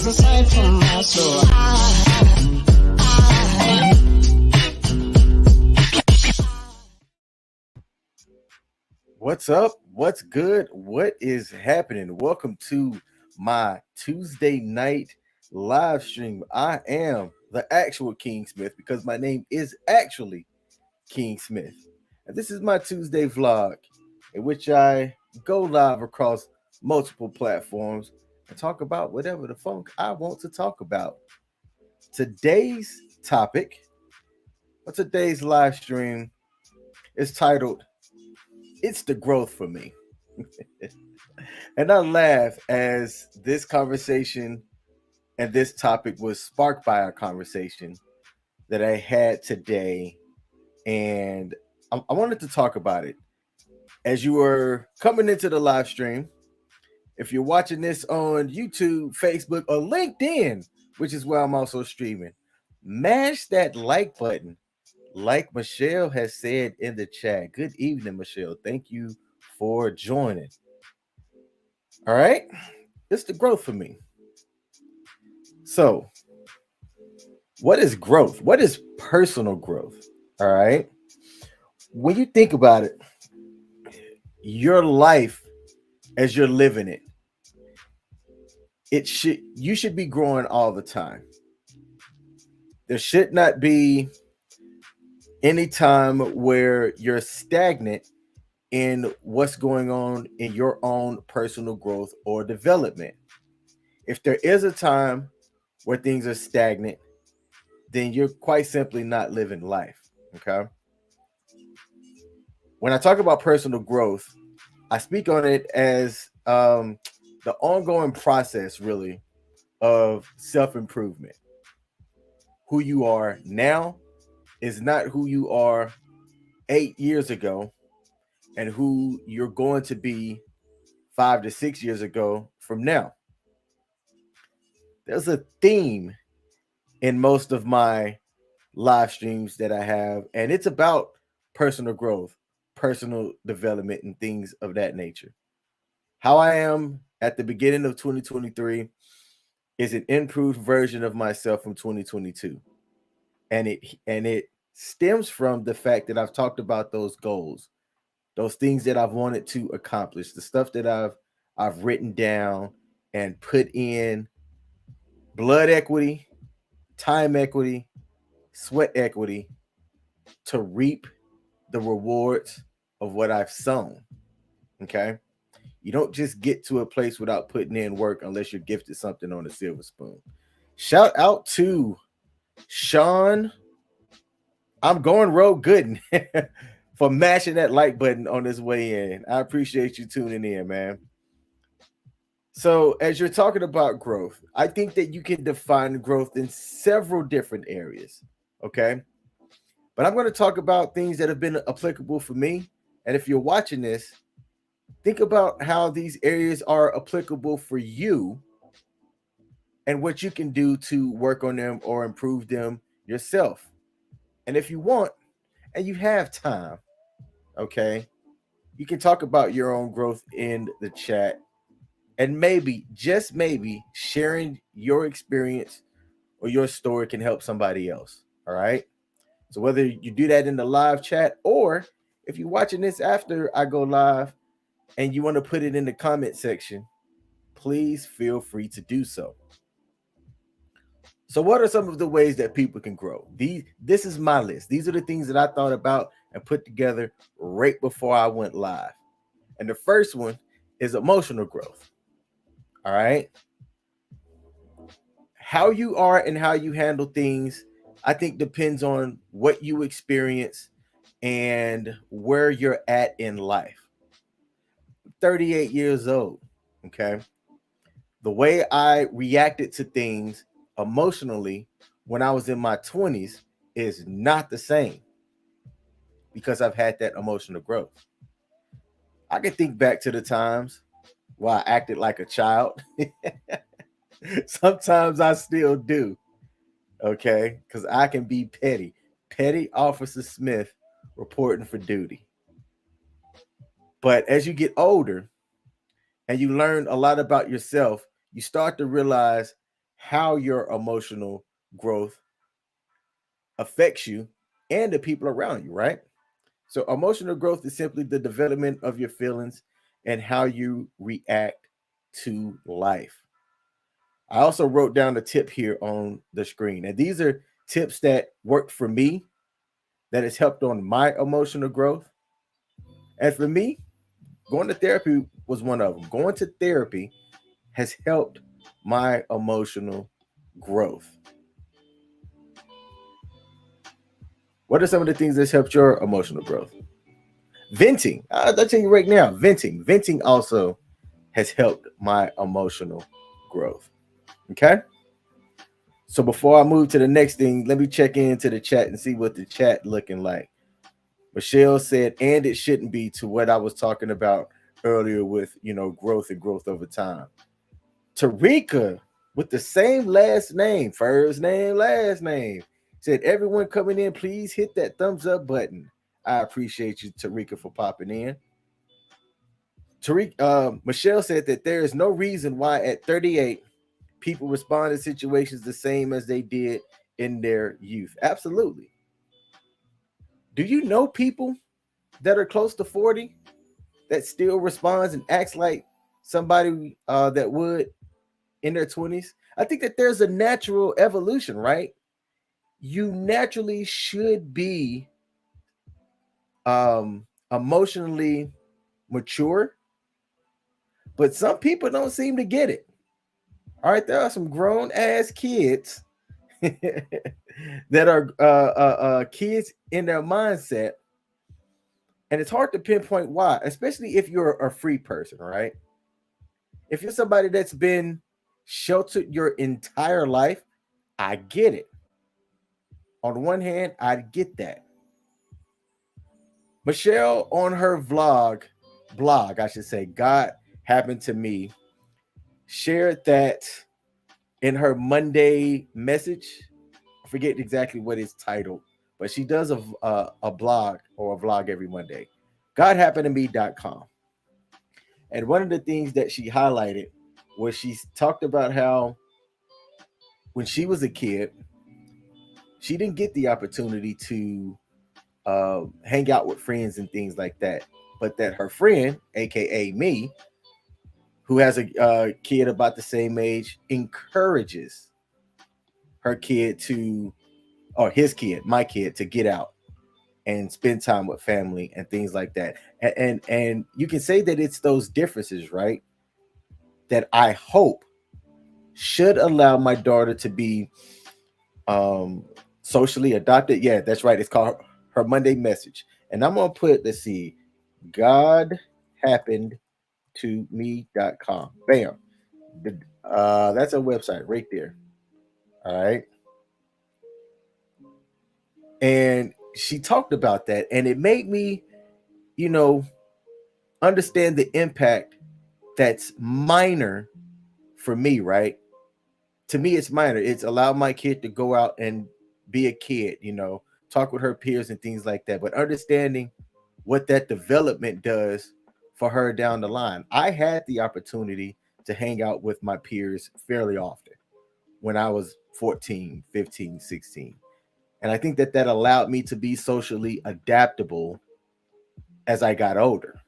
was a sight from my soul. What's up? What's good? What is happening? Welcome to my Tuesday night live stream. I am the actual King Smith because my name is actually King Smith. And this is my Tuesday vlog in which I go live across multiple platforms and talk about whatever the funk I want to talk about. Today's topic, or today's live stream, is titled It's the Growth for Me. And I laugh as this conversation and this topic was sparked by a conversation that I had today. And I wanted to talk about it. As you were coming into the live stream, if you're watching this on YouTube, Facebook, or LinkedIn, which is where I'm also streaming, mash that like button. Like Michelle has said in the chat. Good evening, Michelle. Thank you for joining. All right. It's the growth for me. So, what is growth? What is personal growth? All right. When you think about it, your life as you're living it, you should be growing all the time. There should not be any time where you're stagnant in what's going on in your own personal growth or development. If there is a time where things are stagnant, then you're quite simply not living life. Okay. When I talk about personal growth, I speak on it as the ongoing process, really, of self-improvement. Who you are now is not who you are 8 years ago, and who you're going to be 5 to 6 years ago from now. There's a theme in most of my live streams that I have, and it's about personal growth, personal development, and things of that nature. How I am at the beginning of 2023 is an improved version of myself from 2022. And it stems from the fact that I've talked about those goals, those things that I've wanted to accomplish, the stuff that I've written down and put in blood equity, time equity, sweat equity to reap the rewards of what I've sown. Okay. You don't just get to a place without putting in work unless you're gifted something on a silver spoon. Shout out to Sean. I'm going Road Gooden for mashing that like button on his way in. I appreciate you tuning in, man. So, as you're talking about growth, I think that you can define growth in several different areas. Okay. But I'm going to talk about things that have been applicable for me. And if you're watching this, think about how these areas are applicable for you and what you can do to work on them or improve them yourself. And if you want and you have time, okay, you can talk about your own growth in the chat and maybe, just maybe, sharing your experience or your story can help somebody else. All right. So whether you do that in the live chat or if you're watching this after I go live and you want to put it in the comment section, please feel free to do so. So what are some of the ways that people can grow? This is my list. These are the things that I thought about and put together right before I went live. And the first one is emotional growth. All right. How you are and how you handle things, I think, depends on what you experience and where you're at in life. 38 years old. Okay. The way I reacted to things emotionally when I was in my 20s is not the same because I've had that emotional growth. I can think back to the times where I acted like a child. Sometimes I still do. Okay. Because I can be petty. Petty Officer Smith reporting for duty. But as you get older and you learn a lot about yourself, you start to realize how your emotional growth affects you and the people around you, right? So, emotional growth is simply the development of your feelings and how you react to life. I also wrote down a tip here on the screen, and these are tips that worked for me that has helped on my emotional growth. And for me, going to therapy was one of them. Going to therapy has helped my emotional growth. What are some of the things that's helped your emotional growth? Venting. I'll tell you right now, venting. Venting also has helped my emotional growth. Okay. So before I move to the next thing, let me check into the chat and see what the chat looking like. Michelle said, and it shouldn't be, to what I was talking about earlier with, growth and growth over time. Tarika, with the same last name, first name, last name, said, everyone coming in, please hit that thumbs up button. I appreciate you, Tarika, for popping in. Michelle said that there is no reason why at 38 people respond to situations the same as they did in their youth. Absolutely. Do you know people that are close to 40 that still responds and acts like somebody that would in their 20s? I think that there's a natural evolution, right? You naturally should be emotionally mature, but some people don't seem to get it. All right, there are some grown ass kids that are kids in their mindset, and it's hard to pinpoint why, especially if you're a free person, right? If you're somebody that's been sheltered your entire life, I get it. On one hand, I get that. Michelle on her blog, I should say, God Happened to Me, shared that in her Monday message. I forget exactly what it's titled, but she does a blog or a vlog every Monday. GodHappenedToMe.com. And one of the things that she highlighted was she talked about how when she was a kid, she didn't get the opportunity to hang out with friends and things like that. But that her friend, aka me, who has a kid about the same age, encourages her kid to, or his kid, my kid, to get out and spend time with family and things like that. And you can say that it's those differences, right? That I hope should allow my daughter to be um socially adopted. Yeah, that's right. It's called her Monday message. And I'm gonna put, let's see, God Happened to Me.com. Bam. That's a website right there. All right. And she talked about that, and it made me, you know, understand the impact that's minor for me, right? To me, it's minor. It's allowed my kid to go out and be a kid, talk with her peers and things like that. But understanding what that development does for her down the line. I had the opportunity to hang out with my peers fairly often when I was 14, 15, 16. And I think that that allowed me to be socially adaptable as I got older.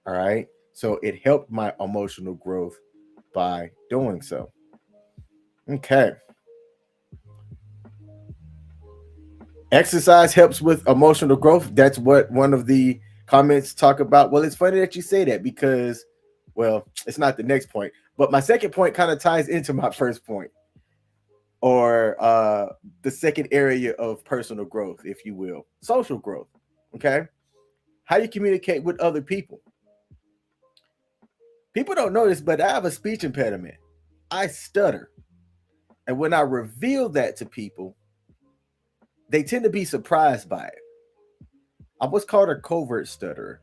All right. So it helped my emotional growth by doing so. Okay. Exercise helps with emotional growth. That's what one of the comments talk about. Well, it's funny that you say that because, well, it's not the next point, but my second point kind of ties into my first point, or the second area of personal growth, if you will, social growth. Okay. How you communicate with other people. People don't know this, but I have a speech impediment. I stutter. And when I reveal that to people, they tend to be surprised by it. I'm what's called a covert stutterer.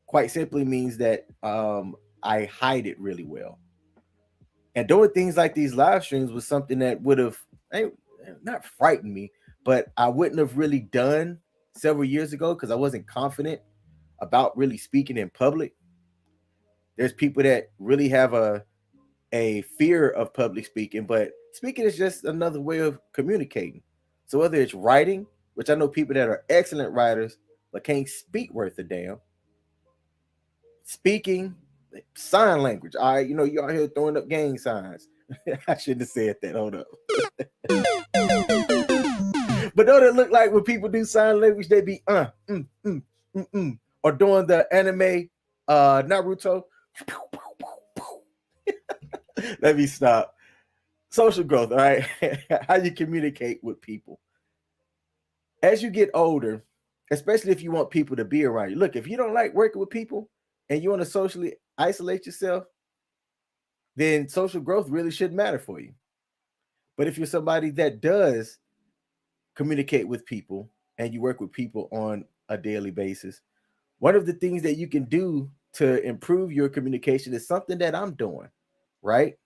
Quite simply means that I hide it really well. And doing things like these live streams was something that would have not frightened me, but I wouldn't have really done several years ago because I wasn't confident about really speaking in public. There's people that really have a fear of public speaking, but speaking is just another way of communicating. So whether it's writing, which I know people that are excellent writers but can't speak worth a damn, speaking, sign language. All right, you out here throwing up gang signs. I shouldn't have said that. Hold up. But don't it look like when people do sign language, they be or doing the anime Naruto. Let me stop. Social growth, all right? How you communicate with people. As you get older, especially if you want people to be around you. Look, if you don't like working with people and you want to socially isolate yourself, then social growth really shouldn't matter for you. But if you're somebody that does communicate with people and you work with people on a daily basis, one of the things that you can do to improve your communication is something that I'm doing, right?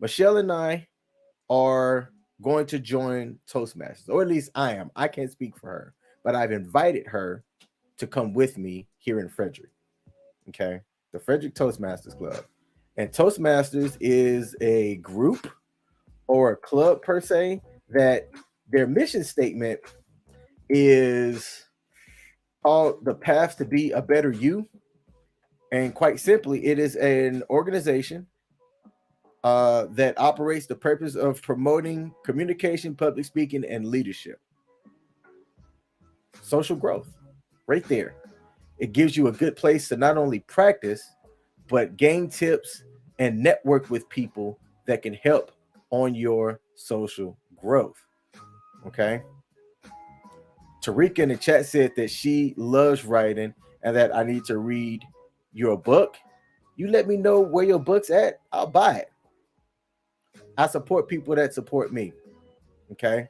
Michelle and I are going to join Toastmasters, or at least I am. I can't speak for her, but I've invited her to come with me here in Frederick. Okay. The Frederick Toastmasters Club. And Toastmasters is a group or a club per se that their mission statement is called The Path to Be a Better You. And quite simply, it is an organization that operates the purpose of promoting communication, public speaking, and leadership. Social growth, right there. It gives you a good place to not only practice, but gain tips and network with people that can help on your social growth. Okay. Tarika in the chat said that she loves writing and that I need to read your book. You let me know where your book's at. I'll buy it. I support people that support me. Okay.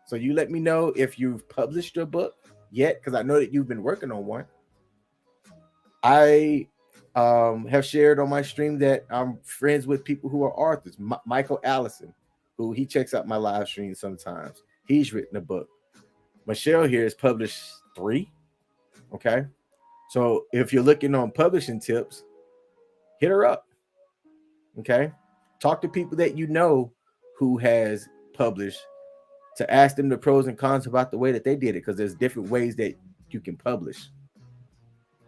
So you let me know if you've published your book yet, because I know that you've been working on one. I have shared on my stream that I'm friends with people who are authors. Michael Allison, who he checks out my live stream sometimes. He's written a book. Michelle here has published 3. Okay. So if you're looking on publishing tips, hit her up. Okay. Talk to people that you know who has published to ask them the pros and cons about the way that they did it, because there's different ways that you can publish.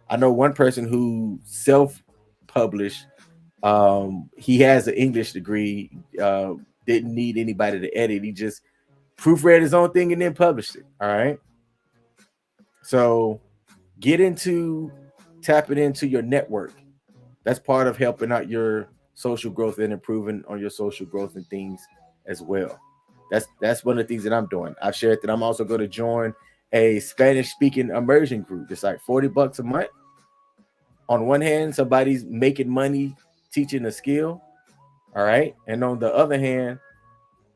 I know one person who self-published. He has an English degree, didn't need anybody to edit. He just proofread his own thing and then published it. All right. So get into tapping into your network. That's part of helping out your social growth and improving on your social growth and things as well. That's one of the things that I'm doing. I've shared that I'm also going to join a Spanish speaking immersion group. It's like $40 a month. On one hand, somebody's making money teaching a skill. All right. And on the other hand,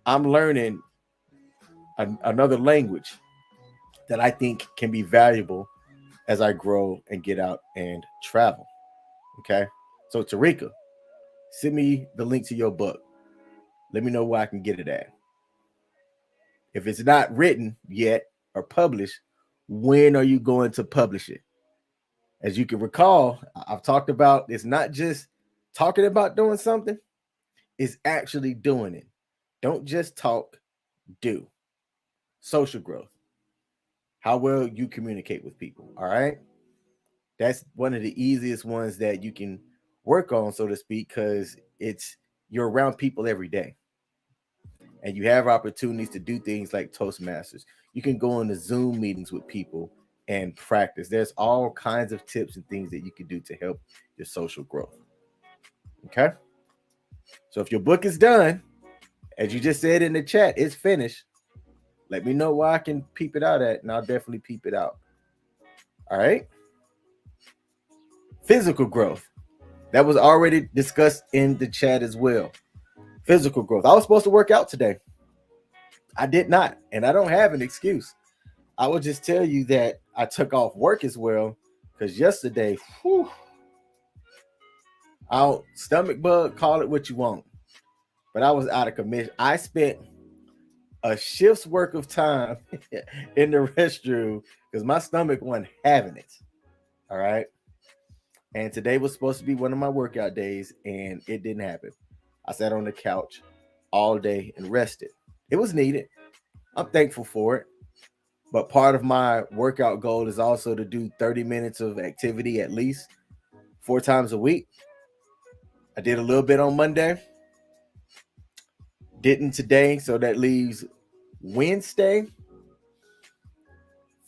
I'm learning another language that I think can be valuable as I grow and get out and travel. Okay. So Tarika, send me the link to your book. Let me know where I can get it at. If it's not written yet or published, when are you going to publish it? As you can recall, I've talked about it's not just talking about doing something, it's actually doing it. Don't just talk, do. Social growth. How well you communicate with people. All right. That's one of the easiest ones that you can work on, so to speak, because you're around people every day. And you have opportunities to do things like Toastmasters. You can go into Zoom meetings with people and practice. There's all kinds of tips and things that you can do to help your social growth. Okay. So if your book is done, as you just said in the chat, it's finished. Let me know where I can peep it out at, and I'll definitely peep it out. All right. Physical growth. That was already discussed in the chat as well. Physical growth. I was supposed to work out today. I did not, and I don't have an excuse. I will just tell you that I took off work as well, because yesterday, stomach bug, call it what you want, but I was out of commission. I spent a shift's worth of time in the restroom because my stomach wasn't having it. All right. And today was supposed to be one of my workout days, and it didn't happen. I sat on the couch all day and rested. It was needed. I'm thankful for it. But part of my workout goal is also to do 30 minutes of activity at least 4 times a week. I did a little bit on Monday, didn't today. So that leaves Wednesday,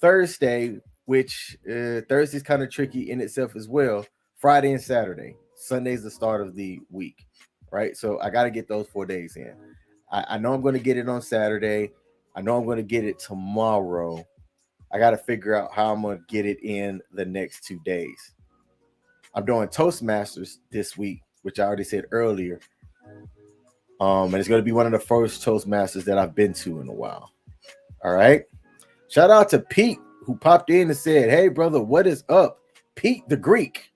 Thursday, which Thursday's kind of tricky in itself as well. Friday and Saturday. Sunday's the start of the week, right? So I got to get those 4 days in. I know I'm going to get it on Saturday. I know I'm going to get it tomorrow. I got to figure out how I'm going to get it in the next 2 days. I'm doing Toastmasters this week, which I already said earlier. And it's going to be one of the first Toastmasters that I've been to in a while. All right. Shout out to Pete, who popped in and said, "Hey, brother, what is up?" Pete the Greek.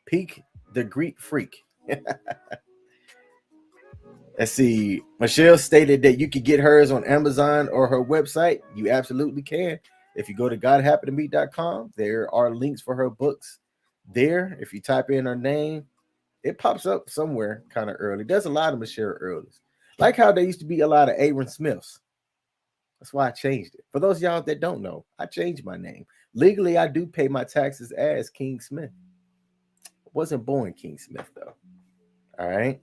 Pete the Greek freak. Let's see. Michelle stated that you could get hers on Amazon or her website. You absolutely can. If you go to godhappenedtomeet.com, there are links for her books there. If you type in her name, it pops up somewhere kind of early. There's a lot of Michelle Earlys. Like how there used to be a lot of Aaron Smiths. That's why I changed it. For those of y'all that don't know, I changed my name. Legally, I do pay my taxes as King Smith. I wasn't born King Smith, though. All right.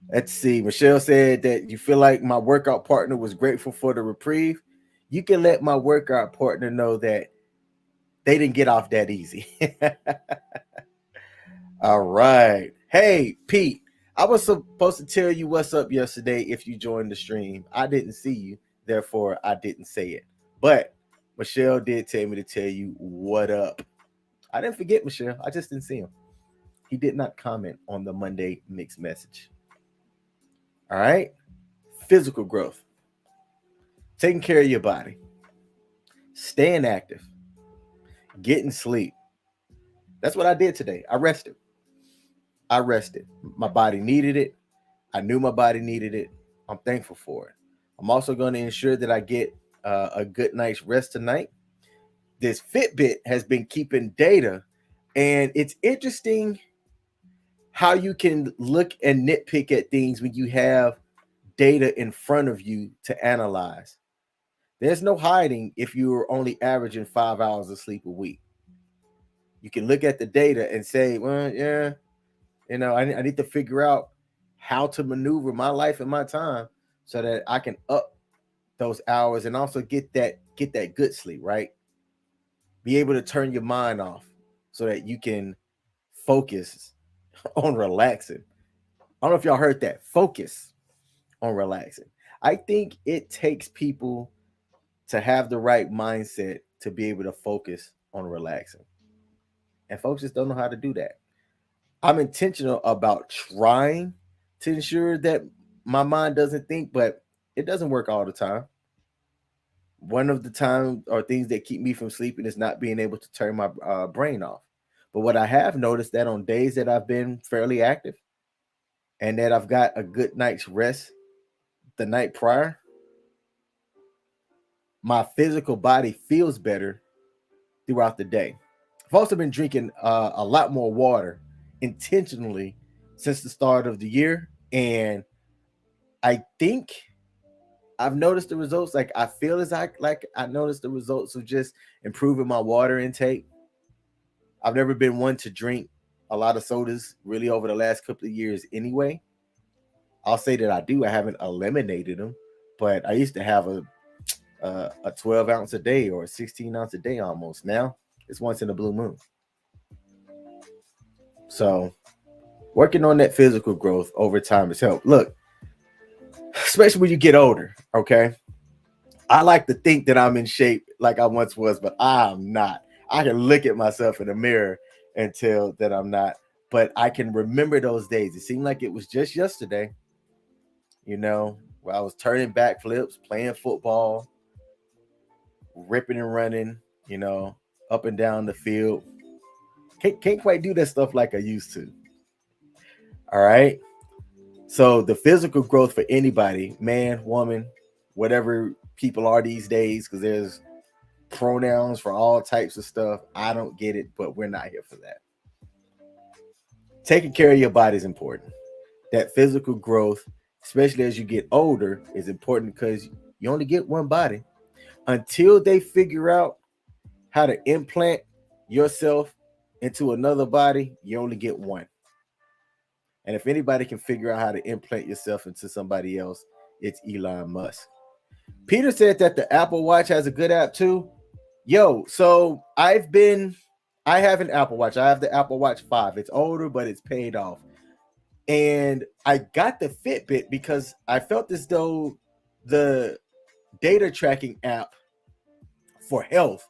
Let's see. Michelle said that you feel like my workout partner was grateful for the reprieve. You can let my workout partner know that they didn't get off that easy. All right. Hey, Pete, I was supposed to tell you what's up yesterday if you joined the stream. I didn't see you, therefore I didn't say it. But Michelle did tell me to tell you what up. I didn't forget Michelle. I just didn't see him. He did not comment on the Monday mixed message. All right. Physical growth. Taking care of your body. Staying active. Getting sleep. That's what I did today. I rested. My body needed it. I knew my body needed it. I'm thankful for it. I'm also going to ensure that I get a good night's rest tonight. This Fitbit has been keeping data, and it's interesting how you can look and nitpick at things when you have data in front of you to analyze. There's no hiding if you're only averaging 5 hours of sleep a week. You can look at the data and say, well, yeah, I need to figure out how to maneuver my life and my time so that I can up those hours and also get that good sleep, right? Be able to turn your mind off so that you can focus on relaxing. I don't know if y'all heard that. Focus on relaxing. I think it takes people to have the right mindset to be able to focus on relaxing. And folks just don't know how to do that. I'm intentional about trying to ensure that my mind doesn't think, but it doesn't work all the time. One of the time or things that keep me from sleeping is not being able to turn my brain off. But what I have noticed that on days that I've been fairly active and that I've got a good night's rest the night prior, my physical body feels better throughout the day. I've also been drinking a lot more water intentionally since the start of the year, and I think I've noticed the results. Like I feel as I noticed the results of just improving my water intake. I've never been one to drink a lot of sodas really over the last couple of years anyway. I'll say that I do. I haven't eliminated them, but I used to have a 12 ounce a day or a 16 ounce a day almost. Now it's once in a blue moon. So working on that physical growth over time has helped. Look, especially when you get older, okay? I like to think that I'm in shape like I once was, but I'm not. I can look at myself in the mirror and tell that I'm not, but I can remember those days. It seemed like it was just yesterday, where I was turning backflips, playing football, ripping and running, up and down the field. Can't quite do that stuff like I used to. All right. So the physical growth for anybody, man, woman, whatever people are these days, because there's pronouns for all types of stuff. I don't get it, but we're not here for that. Taking care of your body is important. That physical growth, especially as you get older, is important because you only get one body. Until they figure out how to implant yourself into another body, you only get one. And if anybody can figure out how to implant yourself into somebody else, it's Elon Musk. Peter said that the Apple Watch has a good app too. Yo, so I have an Apple Watch. I have the Apple Watch 5. It's older, but it's paid off. And I got the Fitbit because I felt as though the data tracking app for health,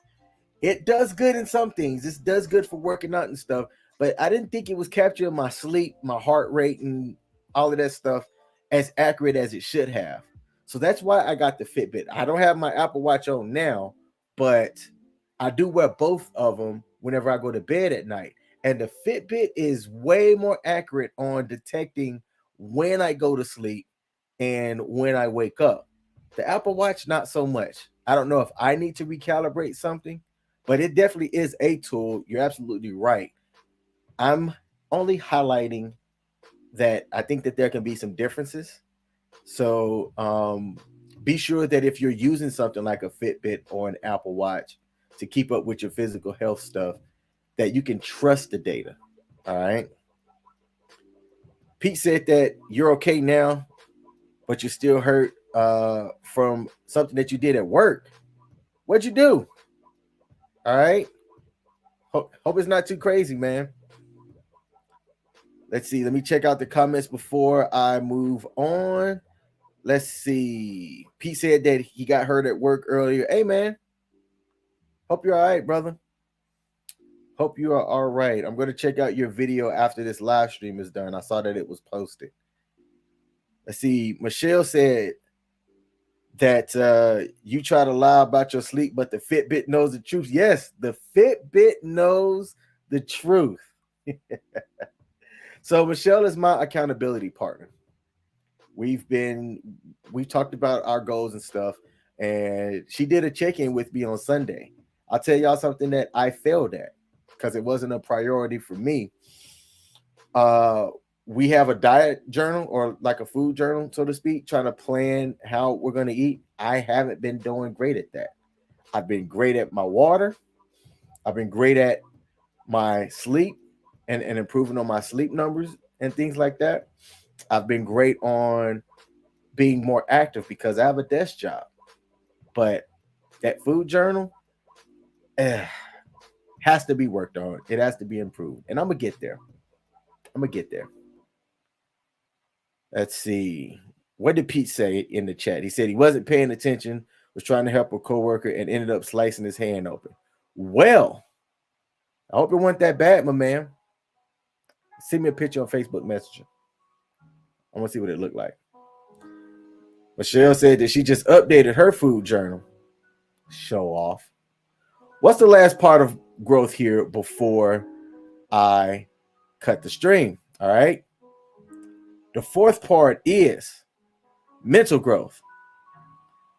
it does good in some things. It does good for working out and stuff, but I didn't think it was capturing my sleep, my heart rate, and all of that stuff as accurate as it should have. So that's why I got the Fitbit. I don't have my Apple Watch on now, but I do wear both of them whenever I go to bed at night. And the Fitbit is way more accurate on detecting when I go to sleep and when I wake up. The Apple Watch, not so much. I don't know if I need to recalibrate something, but it definitely is a tool. You're absolutely right. I'm only highlighting that I think that there can be some differences. So be sure that if you're using something like a Fitbit or an Apple Watch to keep up with your physical health stuff, that you can trust the data. All right. Pete said that you're okay now, but you're still hurt from something that you did at work. What'd you do? All right. Hope it's not too crazy, man. Let's see. Let me check out the comments before I move on. Let's see. Pete said that he got hurt at work earlier. Hey, man. Hope you're all right, brother. Hope you are all right. I'm going to check out your video after this live stream is done. I saw that it was posted. Let's see. Michelle said that you try to lie about your sleep, but the Fitbit knows the truth. Yes, the Fitbit knows the truth. So Michelle is my accountability partner. We've talked about our goals and stuff, and she did a check-in with me on Sunday. I'll tell y'all something that I failed at because it wasn't a priority for me. We have a diet journal or like a food journal, so to speak, trying to plan how we're going to eat. I haven't been doing great at that. I've been great at my water. I've been great at my sleep and improving on my sleep numbers and things like that. I've been great on being more active because I have a desk job. But that food journal has to be worked on. It has to be improved. And I'm going to get there. Let's see. What did Pete say in the chat? He said he wasn't paying attention, was trying to help a coworker, and ended up slicing his hand open. Well, I hope it wasn't that bad, my man. Send me a picture on Facebook Messenger. I want to see what it looked like. Michelle said that she just updated her food journal. Show off. What's the last part of growth here before I cut the stream? All right. The fourth part is mental growth.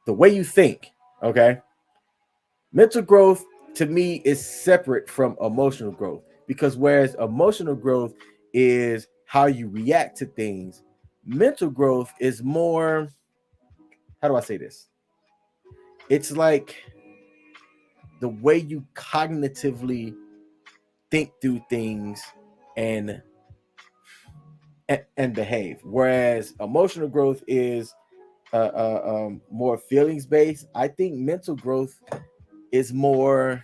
The way you think. Okay. Mental growth to me is separate from emotional growth because whereas emotional growth is how you react to things, mental growth is more, how do I say this? It's like the way you cognitively think through things and behave. Whereas emotional growth is more feelings based. I think mental growth is more,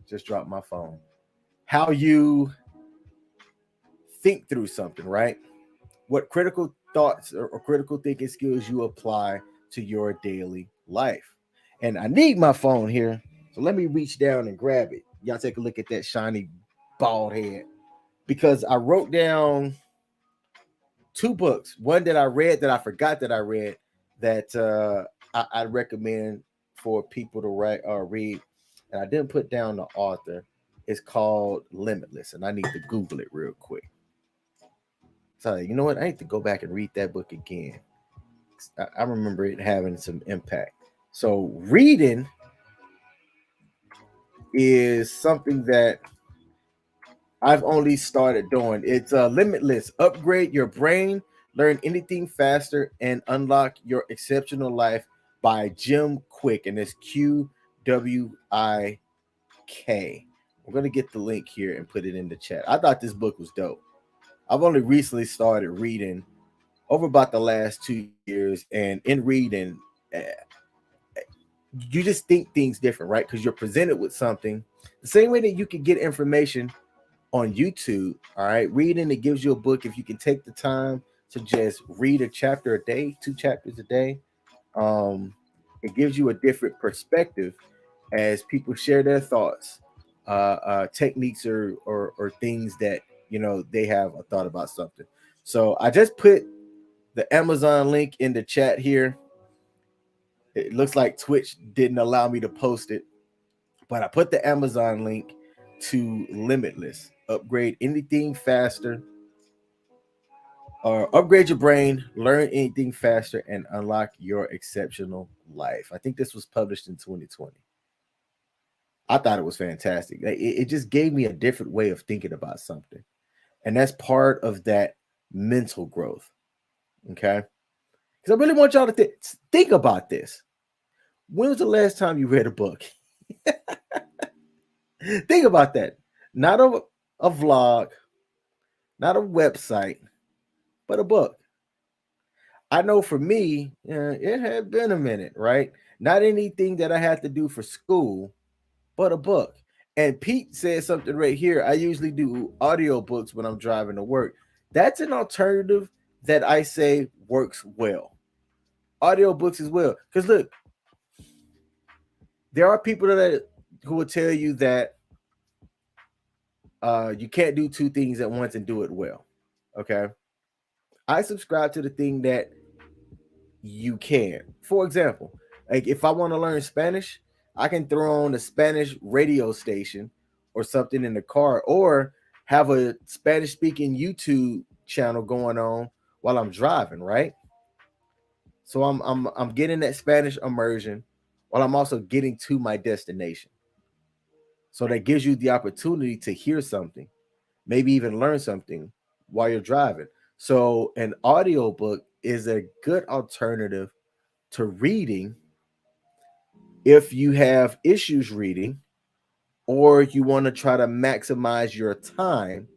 just dropped my phone, how you think through something, right? What critical thoughts or critical thinking skills you apply to your daily life. And I need my phone here, so let me reach down and grab it. Y'all take a look at that shiny bald head, because I wrote down 2 books. One that I read that I forgot that I read that I recommend for people to read, and I didn't put down the author. It's called Limitless, and I need to Google it real quick. So you know what? I need to go back and read that book again. I remember it having some impact. So reading is something that I've only started doing. It's limitless. Upgrade your brain, learn anything faster, and unlock your exceptional life by Jim Quick, and it's QWIK. I'm gonna get the link here and put it in the chat. I thought this book was dope. I've only recently started reading over about the last 2 years, and in reading, uh, you just think things different, right? Because you're presented with something the same way that you can get information on YouTube. All right, reading, it gives you a book. If you can take the time to just read a chapter a day, 2 chapters a day, um, it gives you a different perspective as people share their thoughts, techniques, or things that they have a thought about something. So I just put the Amazon link in the chat here. It looks like Twitch didn't allow me to post it, but I put the Amazon link to Limitless. Upgrade anything faster, or upgrade your brain, learn anything faster, and unlock your exceptional life. I think this was published in 2020. I thought it was fantastic. It just gave me a different way of thinking about something. And that's part of that mental growth. Okay. Because I really want y'all to think about this. When was the last time you read a book? Think about that. Not a vlog, not a website, but a book. I know for me, it had been a minute, right? Not anything that I had to do for school, but a book. And Pete said something right here. I usually do audiobooks when I'm driving to work. That's an alternative that I say works well. Audiobooks as well. Because look, there are people who will tell you that you can't do two things at once and do it well. Okay. I subscribe to the thing that you can. For example, like if I want to learn Spanish, I can throw on a Spanish radio station or something in the car, or have a Spanish speaking YouTube channel going on while I'm driving, right? So I'm getting that Spanish immersion while I'm also getting to my destination. So that gives you the opportunity to hear something, maybe even learn something while you're driving. So an audiobook is a good alternative to reading if you have issues reading, or you want to try to maximize your time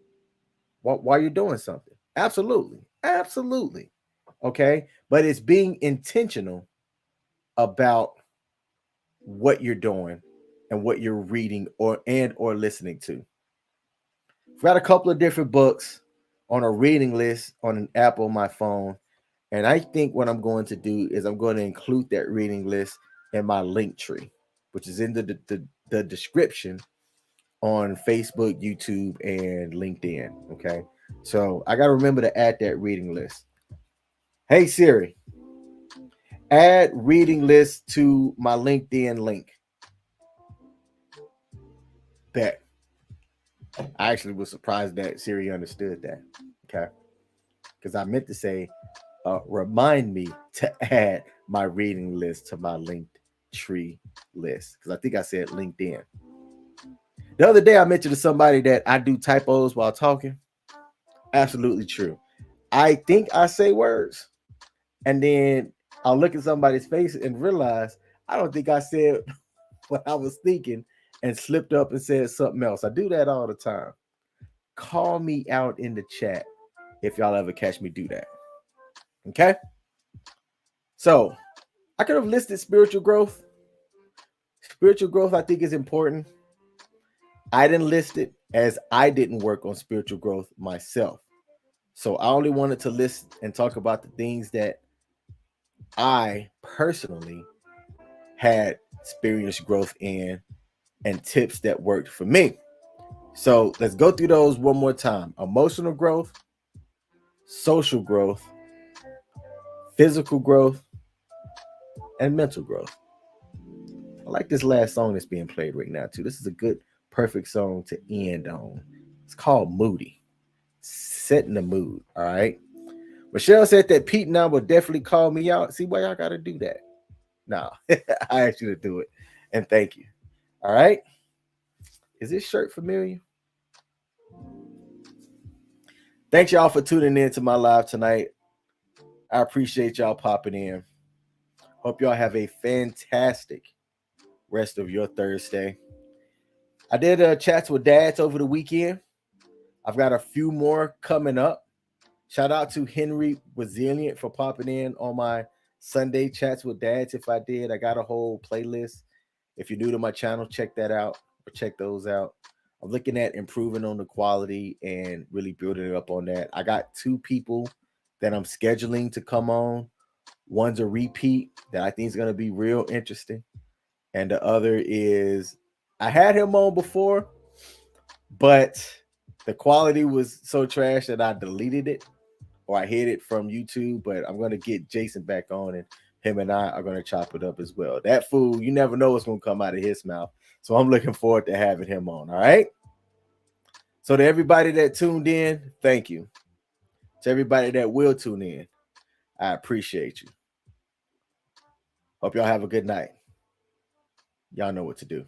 while you're doing something. Absolutely. Absolutely. Okay. But it's being intentional about what you're doing and what you're reading or listening to. I've got a couple of different books on a reading list on an app on my phone. And I think what I'm going to do is I'm going to include that reading list in my link tree, which is in the description on Facebook, YouTube, and LinkedIn. Okay. So I got to remember to add that reading list. Hey, Siri, add reading list to my LinkedIn link. Bet. I actually was surprised that Siri understood that. Okay. Because I meant to say, remind me to add my reading list to my Linktree list. Because I think I said LinkedIn. The other day I mentioned to somebody that I do typos while talking. Absolutely true. I think I say words, and then I'll look at somebody's face and realize I don't think I said what I was thinking and slipped up and said something else. I do that all the time. Call me out in the chat if y'all ever catch me do that. Okay? So I could have listed spiritual growth. Spiritual growth, I think, is important. I didn't list it as I didn't work on spiritual growth myself. So I only wanted to list and talk about the things that I personally had experienced growth in and tips that worked for me. So let's go through those one more time. Emotional growth, social growth, physical growth, and mental growth. I like this last song that's being played right now, too. This is a good, perfect song to end on. It's called Moody. Setting the mood, all right? Michelle said that Pete and I will definitely call me out. See why y'all got to do that. No, I asked you to do it. And thank you. All right. Is this shirt familiar? Thanks y'all for tuning in to my live tonight. I appreciate y'all popping in. Hope y'all have a fantastic rest of your Thursday. I did chats with dads over the weekend. I've got a few more coming up. Shout out to Henry Resilient for popping in on my Sunday chats with dads. If I did, I got a whole playlist. If you're new to my channel, check that out or check those out. I'm looking at improving on the quality and really building it up on that. I got 2 people that I'm scheduling to come on. One's a repeat that I think is going to be real interesting. And the other is I had him on before, but the quality was so trash that I deleted it or I hid it from YouTube. But I'm going to get Jason back on, and him and I are going to chop it up as well. That fool, you never know what's going to come out of his mouth. So I'm looking forward to having him on. All right. So to everybody that tuned in, thank you. To everybody that will tune in, I appreciate you. Hope y'all have a good night. Y'all know what to do.